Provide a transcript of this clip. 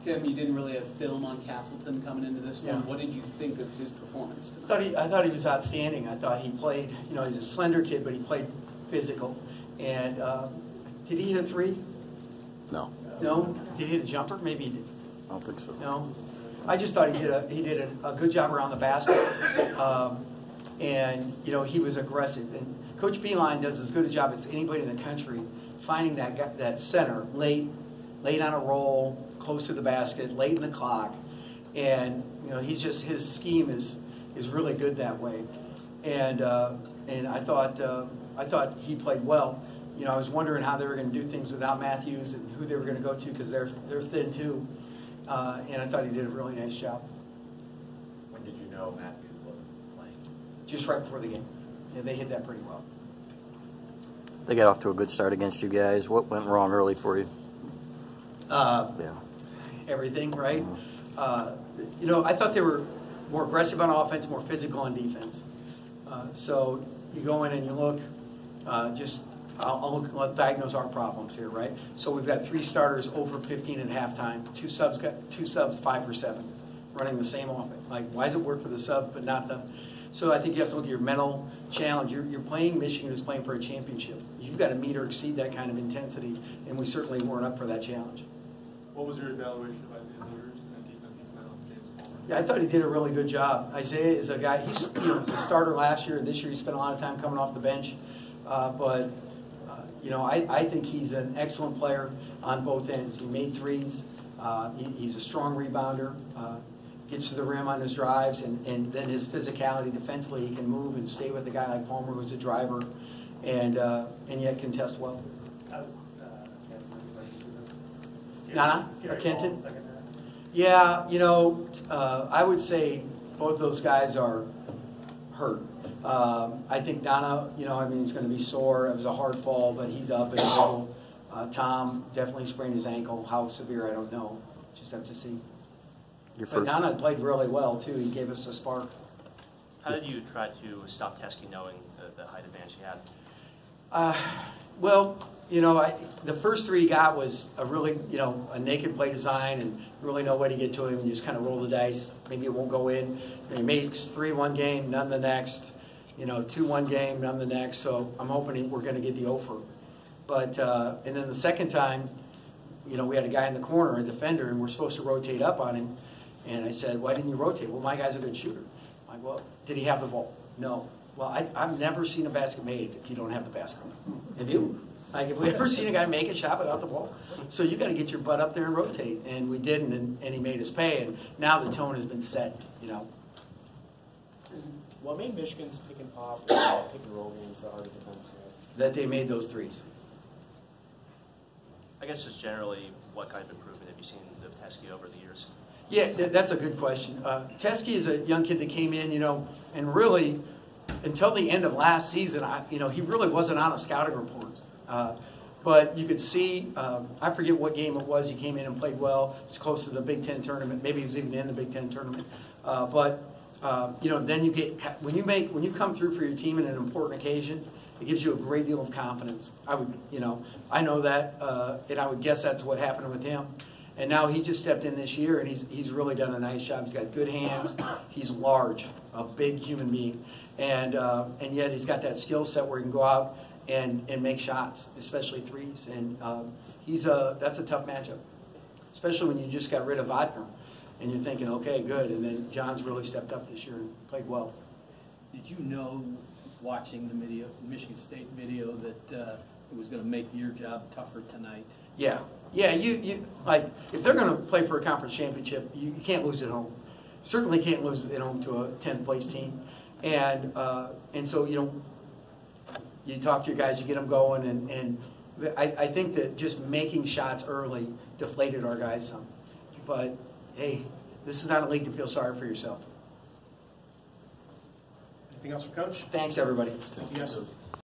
Tim, you didn't really have film on Castleton coming into this one. Yeah. What did you think of his performance tonight? I thought he was outstanding. I thought he played, you know, he's a slender kid, but he played physical. And did he hit a three? No. No? Did he hit a jumper? Maybe he did. I don't think so. No? I just thought he did a good job around the basket. And, you know, he was aggressive. And Coach Beilein does as good a job as anybody in the country finding that center late on a roll, close to the basket, late in the clock. And, you know, his scheme is really good that way. And I thought he played well. You know, I was wondering how they were going to do things without Matthews and who they were going to go to because they're thin too. And I thought he did a really nice job. When did you know Matthews wasn't playing? Just right before the game. Yeah, they hit that pretty well. They got off to a good start against you guys. What went wrong early for you? Everything, right? You know, I thought they were more aggressive on offense, more physical on defense. So you go in and you look, I'll diagnose our problems here, right? So we've got 3 starters over 15 at halftime, 2 subs 5 for 7, running the same offense. Like, why does it work for the subs but not them? So I think you have to look at your mental challenge. You're playing Michigan, who's playing for a championship. You've got to meet or exceed that kind of intensity, and we certainly weren't up for that challenge. What was your evaluation of Isaiah Livers and defensive plan on James Palmer? Yeah, I thought he did a really good job. Isaiah is a guy, he's was a starter last year. This year he spent a lot of time coming off the bench. You know, I think he's an excellent player on both ends. He made threes. He's a strong rebounder. Gets to the rim on his drives, and then his physicality defensively, he can move and stay with a guy like Palmer, who's a driver, and yet can test well. Nana or Kenton? Yeah, you know, I would say both those guys are hurt. I think Donna, you know, I mean, he's going to be sore. It was a hard fall, but he's up and able. Tom definitely sprained his ankle. How severe, I don't know. Just have to see. But Donna played really well, too. He gave us a spark. How did you try to stop Teske knowing the height advantage he had? Well, you know, the first 3 he got was a really, you know, a naked play design and really no way to get to him and just kind of roll the dice. Maybe it won't go in. And he makes 3 one game, none the next. You know, 2 one game, none the next. So I'm hoping we're going to get the offer. But, and then the second time, you know, we had a guy in the corner, a defender, and we're supposed to rotate up on him. And I said, why didn't you rotate? Well, my guy's a good shooter. I'm like, well, did he have the ball? No. Well, I've never seen a basket made if you don't have the basket. Have you? Like, have we ever seen a guy make a shot without the ball? So you got to get your butt up there and rotate. And we didn't, and he made us pay. And now the tone has been set, you know. What made Michigan's pick and pop, pick and roll games so hard to defend? That they made those threes. I guess just generally, what kind of improvement have you seen of Teske over the years? Yeah, that's a good question. Teske is a young kid that came in, you know, and really, until the end of last season, you know, he really wasn't on a scouting report. But you could see, I forget what game it was, he came in and played well. It's close to the Big Ten tournament. Maybe he was even in the Big Ten tournament. You know, then you get, when you come through for your team in an important occasion, it gives you a great deal of confidence. You know, I know that, and I would guess that's what happened with him. And now he just stepped in this year, and he's really done a nice job. He's got good hands. He's large, a big human being, and yet he's got that skill set where he can go out and make shots, especially threes. And that's a tough matchup, especially when you just got rid of Wagner, and you're thinking, okay, good. And then John's really stepped up this year and played well. Did you know, watching the Michigan State video, that it was going to make your job tougher tonight? Yeah. Yeah, you like, if they're going to play for a conference championship, you can't lose at home. Certainly can't lose at home to a 10th place team. And so, you know, you talk to your guys, you get them going, and I think that just making shots early deflated our guys some. But, hey, this is not a league to feel sorry for yourself. Anything else for Coach? Thanks, everybody. Yes.